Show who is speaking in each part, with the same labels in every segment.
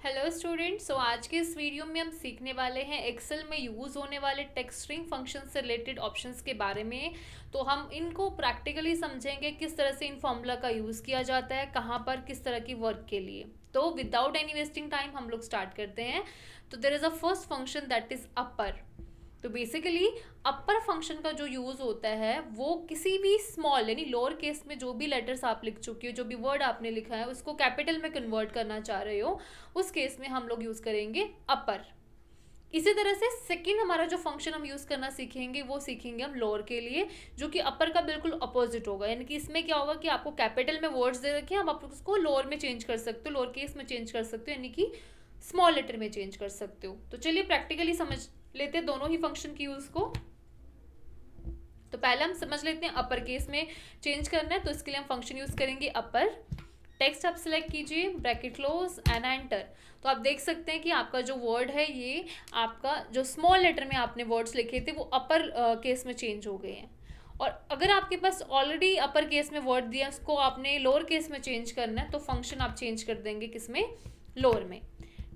Speaker 1: Hello students, सो आज के इस वीडियो में हम सीखने वाले हैं एक्सेल में यूज़ होने वाले टेक्स्ट स्ट्रिंग फंक्शन से रिलेटेड ऑप्शंस के बारे में। तो हम इनको प्रैक्टिकली समझेंगे किस तरह से इन फॉर्मूला का यूज़ किया जाता है, कहाँ पर, किस तरह की वर्क के लिए। तो विदाउट एनी वेस्टिंग टाइम हम लोग स्टार्ट करते हैं। तो there is a first function that is upper. तो बेसिकली अपर फंक्शन का जो यूज़ होता है वो किसी भी स्मॉल यानी लोअर केस में जो भी लेटर्स आप लिख चुकी हो, जो भी वर्ड आपने लिखा है उसको कैपिटल में कन्वर्ट करना चाह रहे हो, उस केस में हम लोग यूज़ करेंगे अपर। इसी तरह से सेकंड हमारा जो फंक्शन हम यूज़ करना सीखेंगे वो सीखेंगे हम लोअर के लिए, जो कि अपर का बिल्कुल अपोजिट होगा। यानी कि इसमें क्या होगा कि आपको कैपिटल में वर्ड्स दे रखे हैं, अब आप उसको लोअर में चेंज कर सकते हो, लोअर केस में चेंज कर सकते हो, यानी कि स्मॉल लेटर में चेंज कर सकते हो। तो चलिए प्रैक्टिकली समझ लेते हैं दोनों ही फंक्शन की यूज़ को। तो पहले हम समझ लेते हैं अपर केस में चेंज करना है, तो इसके लिए हम फंक्शन यूज़ करेंगे अपर। टेक्स्ट आप सिलेक्ट कीजिए, ब्रैकेट क्लोज एंड एंटर। तो आप देख सकते हैं कि आपका जो वर्ड है ये आपका जो स्मॉल लेटर में आपने वर्ड्स लिखे थे वो अपर केस में चेंज हो गए हैं। और अगर आपके पास ऑलरेडी अपर केस में वर्ड दिया, उसको आपने लोअर केस में चेंज करना है, तो फंक्शन आप चेंज कर देंगे किसमें, लोअर में।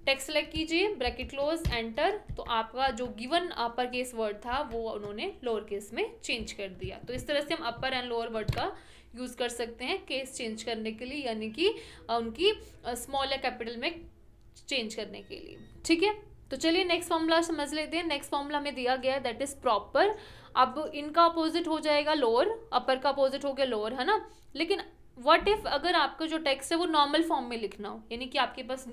Speaker 1: टेक्स्ट सेलेक्ट कीजिए, ब्रैकेट क्लोज एंटर। तो आपका जो गिवन अपर केस वर्ड था वो उन्होंने लोअर केस में चेंज कर दिया। तो इस तरह से हम अपर एंड लोअर वर्ड का यूज़ कर सकते हैं केस चेंज करने के लिए, यानी कि उनकी स्मॉल या कैपिटल में चेंज करने के लिए। ठीक है, तो चलिए नेक्स्ट फॉर्मूला समझ लेते हैं। नेक्स्ट फॉर्मूला में दिया गया है दैट इज प्रॉपर। अब इनका अपोजिट हो जाएगा लोअर, अपर का अपोजिट हो गया लोअर, है ना। लेकिन व्हाट इफ अगर आपका जो टेक्स्ट है वो नॉर्मल फॉर्म में लिखना हो, यानी कि आपके पास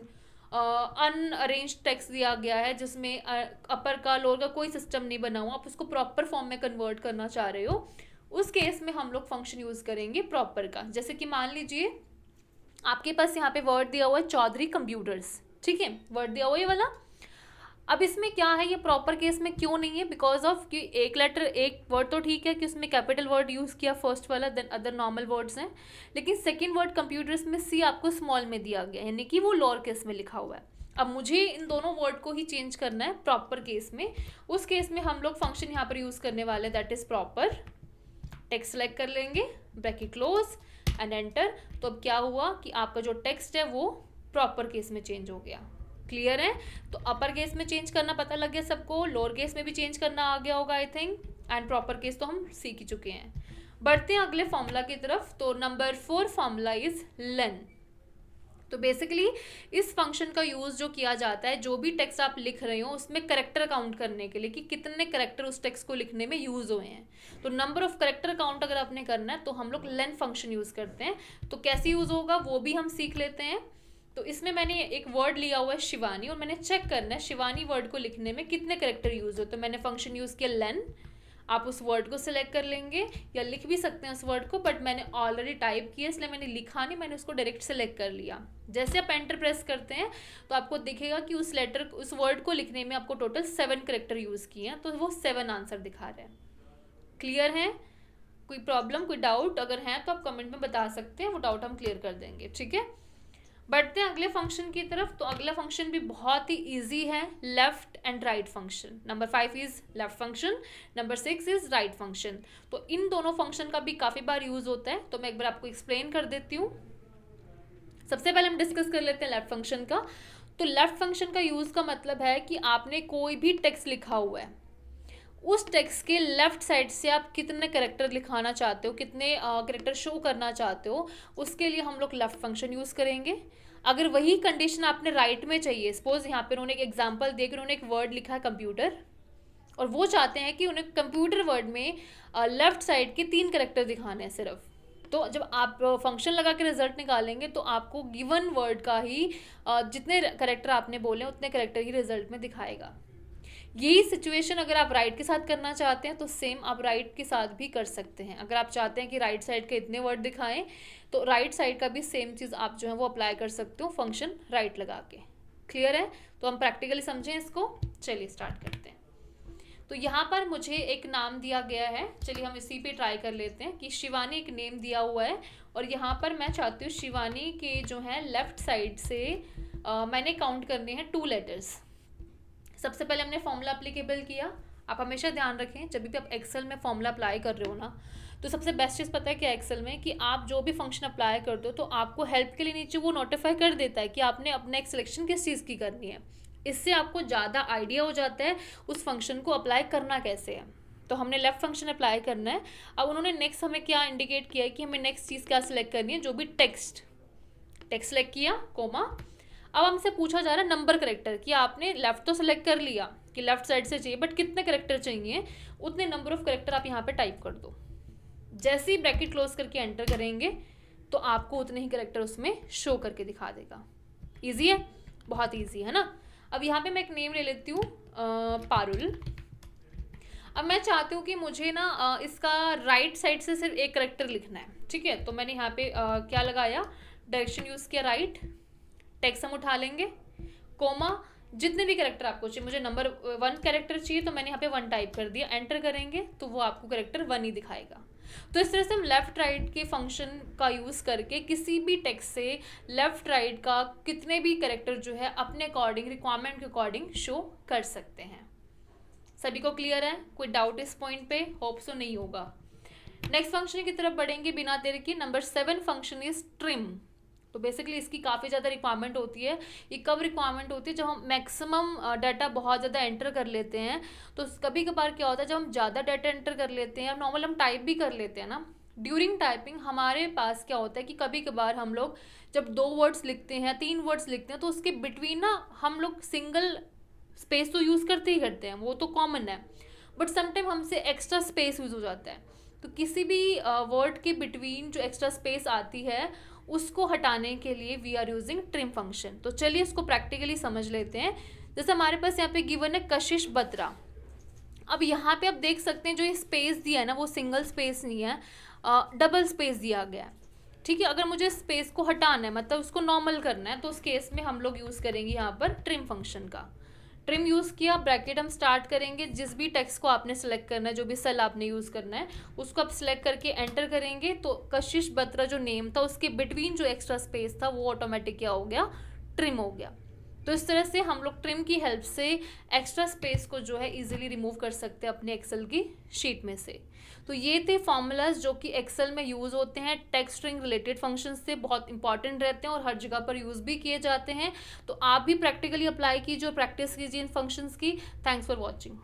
Speaker 1: अनअरेंज टेक्स्ट दिया गया है जिसमें अपर का लोअर का कोई सिस्टम नहीं बना हुआ, आप उसको प्रॉपर फॉर्म में कन्वर्ट करना चाह रहे हो, उस केस में हम लोग फंक्शन यूज करेंगे प्रॉपर का। जैसे कि मान लीजिए आपके पास यहाँ पे वर्ड दिया हुआ है चौधरी कंप्यूटर्स, ठीक है, वर्ड दिया हुआ है ये वाला। अब इसमें क्या है, ये प्रॉपर केस में क्यों नहीं है, बिकॉज ऑफ कि एक लेटर एक वर्ड तो ठीक है कि उसमें कैपिटल वर्ड यूज़ किया फर्स्ट वाला, देन अदर नॉर्मल वर्ड्स हैं, लेकिन सेकंड वर्ड कंप्यूटर्स में सी आपको स्मॉल में दिया गया, यानी कि वो लोअर केस में लिखा हुआ है। अब मुझे इन दोनों वर्ड को ही चेंज करना है प्रॉपर केस में। उस केस में हम लोग फंक्शन यहाँ पर यूज़ करने वाले that is proper. Text select कर लेंगे, ब्रैकेट क्लोज एंड एंटर। तो अब क्या हुआ कि आपका जो टेक्स्ट है वो प्रॉपर केस में चेंज हो गया। क्लियर है। तो अपर केस में चेंज करना पता लग गया सबको, लोअर केस में भी चेंज करना आ गया होगा I think, and proper case तो हम सीख ही चुके हैं। बढ़ते हैं अगले फॉर्मूला की तरफ। तो नंबर 4 फॉर्मूला इज लेन। तो बेसिकली इस फंक्शन का यूज़ जो किया जाता है, जो भी टेक्स्ट आप लिख रहे हो उसमें करेक्टर काउंट करने के लिए कि कितने करेक्टर उस टेक्स्ट को लिखने में यूज़ हुए हैं। तो नंबर ऑफ करेक्टर काउंट अगर आपने करना है तो हम लोग लेन फंक्शन यूज़ करते हैं। तो कैसे यूज़ होगा वो भी हम सीख लेते हैं। तो इसमें मैंने एक वर्ड लिया हुआ है शिवानी, और मैंने चेक करना है शिवानी वर्ड को लिखने में कितने करेक्टर यूज़ हो। तो मैंने फंक्शन यूज़ किया लेन। आप उस वर्ड को सिलेक्ट कर लेंगे या लिख भी सकते हैं उस वर्ड को, बट मैंने ऑलरेडी टाइप किया इसलिए मैंने लिखा नहीं, मैंने उसको डायरेक्ट सेलेक्ट कर लिया। जैसे आप एंटर प्रेस करते हैं तो आपको दिखेगा कि उस लेटर उस वर्ड को लिखने में आपको टोटल 7 करेक्टर यूज़ किए हैं, तो वो 7 आंसर दिखा रहे हैं। क्लियर है। कोई प्रॉब्लम, कोई डाउट अगर है तो आप कमेंट में बता सकते हैं, वो डाउट हम क्लियर कर देंगे। ठीक है, बढ़ते हैं अगले फंक्शन की तरफ। तो अगला फंक्शन भी बहुत ही इजी है, left and right function. Number 5 is left function, number 6 is right function. तो इन दोनों फंक्शन का भी काफ़ी बार यूज होता है, तो मैं एक बार आपको एक्सप्लेन कर देती हूँ। सबसे पहले हम डिस्कस कर लेते हैं लेफ्ट फंक्शन का। तो लेफ्ट फंक्शन का यूज़ का मतलब है कि आपने कोई भी टेक्स्ट लिखा हुआ है, उस टेक्स्ट के लेफ्ट साइड से आप कितने करेक्टर लिखाना चाहते हो, कितने करेक्टर शो करना चाहते हो, उसके लिए हम लोग लेफ्ट फंक्शन यूज़ करेंगे। अगर वही कंडीशन आपने राइट में चाहिए, सपोज यहाँ पे उन्होंने एक एग्जांपल दे के उन्होंने एक वर्ड लिखा है कंप्यूटर, और वो चाहते हैं कि उन्हें कंप्यूटर वर्ड में लेफ्ट साइड के 3 करेक्टर दिखाने हैं सिर्फ। तो जब आप फंक्शन लगा के रिजल्ट निकालेंगे तो आपको गिवन वर्ड का ही जितने करेक्टर आपने बोले उतने करेक्टर ही रिजल्ट में दिखाएगा। यही सिचुएशन अगर आप राइट के साथ करना चाहते हैं तो सेम आप राइट के साथ भी कर सकते हैं। अगर आप चाहते हैं कि राइट साइड के इतने वर्ड दिखाएं तो राइट साइड का भी सेम चीज़ आप जो है वो अप्लाई कर सकते हो फंक्शन राइट लगा के। क्लियर है। तो हम प्रैक्टिकली समझें इसको। चलिए स्टार्ट करते हैं। तो यहाँ पर मुझे एक नाम दिया गया है, चलिए हम इसी पे ट्राई कर लेते हैं कि शिवानी एक नेम दिया हुआ है, और यहाँ पर मैं चाहती हूँ शिवानी के जो है लेफ्ट साइड से मैंने काउंट करने हैं 2 लेटर्स। सबसे पहले हमने फॉर्मूला अप्लीकेबल किया। आप हमेशा ध्यान रखें जब भी आप एक्सेल में फॉर्मूला अप्लाई कर रहे हो ना, तो सबसे बेस्ट चीज़ पता है क्या एक्सेल में, कि आप जो भी फंक्शन अप्लाई करते हो तो आपको हेल्प के लिए नीचे वो नोटिफाई कर देता है कि आपने अपना एक सिलेक्शन किस चीज़ की करनी है। इससे आपको ज़्यादा आइडिया हो जाता है उस फंक्शन को अप्लाई करना कैसे है। तो हमने लेफ्ट फंक्शन अप्लाई करना है। अब उन्होंने नेक्स्ट हमें क्या इंडिकेट किया है कि हमें नेक्स्ट चीज़ क्या सिलेक्ट करनी है, जो भी टेक्स्ट सेलेक्ट किया, कोमा। अब हमसे पूछा जा रहा है नंबर करेक्टर, कि आपने लेफ्ट तो सेलेक्ट कर लिया कि लेफ्ट साइड से चाहिए, बट कितने करेक्टर चाहिए, उतने नंबर ऑफ करेक्टर आप यहाँ पे टाइप कर दो। जैसे ही ब्रैकेट क्लोज करके एंटर करेंगे तो आपको उतने ही करेक्टर उसमें शो करके दिखा देगा। ईजी है, बहुत ईजी है ना। अब यहाँ पे मैं एक नेम ले लेती हूँ, पारुल। अब मैं चाहती हूँ कि मुझे ना इसका राइट साइड से सिर्फ एक करेक्टर लिखना है, ठीक है। तो मैंने यहाँ पे क्या लगाया, डायरेक्शन यूज़ किया राइट, टेक्स्ट हम उठा लेंगे, कोमा, जितने भी कैरेक्टर आपको चाहिए, मुझे नंबर 1 कैरेक्टर चाहिए तो मैंने यहाँ पे 1 टाइप कर दिया, एंटर करेंगे तो वो आपको कैरेक्टर 1 ही दिखाएगा। तो इस तरह से हम लेफ्ट राइट के फंक्शन का यूज़ करके किसी भी टेक्स्ट से लेफ्ट राइट का कितने भी कैरेक्टर जो है अपने अकॉर्डिंग, रिक्वायरमेंट के अकॉर्डिंग शो कर सकते हैं। सभी को क्लियर है? कोई डाउट इस पॉइंट पे? होप सो नहीं होगा। नेक्स्ट फंक्शन की तरफ बढ़ेंगे बिना देर के। Number 7 function is trim. तो बेसिकली इसकी काफ़ी ज़्यादा रिक्वायरमेंट होती है। ये कब रिक्वायरमेंट होती है, जब हम मैक्सिमम डाटा बहुत ज़्यादा एंटर कर लेते हैं। तो कभी कभार क्या होता है, जब हम ज़्यादा डाटा एंटर कर लेते हैं, नॉर्मल हम टाइप भी कर लेते हैं ना, ड्यूरिंग टाइपिंग हमारे पास क्या होता है कि कभी कभार हम लोग जब 2 वर्ड्स लिखते हैं, 3 वर्ड्स लिखते हैं, तो उसके बिटवीन ना हम लोग सिंगल स्पेस तो यूज़ करते ही करते हैं, वो तो कॉमन है, बट समटाइम हमसे एक्स्ट्रा स्पेस यूज़ हो जाता है। तो किसी भी वर्ड के बिटवीन जो एक्स्ट्रा स्पेस आती है उसको हटाने के लिए we are using trim function. तो चलिए इसको प्रैक्टिकली समझ लेते हैं। जैसे हमारे पास यहाँ पे गिवन है कशिश बत्रा। अब यहाँ पे आप देख सकते हैं जो ये स्पेस दिया है ना, वो सिंगल स्पेस नहीं है, डबल स्पेस दिया गया है, ठीक है। अगर मुझे स्पेस को हटाना है, मतलब उसको नॉर्मल करना है, तो उस केस में हम लोग यूज़ करेंगे यहाँ पर ट्रिम फंक्शन का। ट्रिम यूज़ किया, ब्रैकेट हम स्टार्ट करेंगे, जिस भी टेक्स्ट को आपने सेलेक्ट करना है, जो भी सेल आपने यूज़ करना है, उसको आप सिलेक्ट करके एंटर करेंगे। तो कशिश बत्रा जो नेम था उसके बिटवीन जो एक्स्ट्रा स्पेस था वो ऑटोमेटिक क्या हो गया, ट्रिम हो गया। तो इस तरह से हम लोग ट्रिम की हेल्प से एक्स्ट्रा स्पेस को जो है इजीली रिमूव कर सकते हैं अपने एक्सेल की शीट में से। तो ये थे फॉर्मूलाज जो कि एक्सेल में यूज़ होते हैं, टेक्स्ट स्ट्रिंग रिलेटेड फंक्शंस से बहुत इंपॉर्टेंट रहते हैं और हर जगह पर यूज़ भी किए जाते हैं। तो आप भी प्रैक्टिकली अप्लाई कीजिए और प्रैक्टिस कीजिए इन फंक्शंस की। Thanks for watching.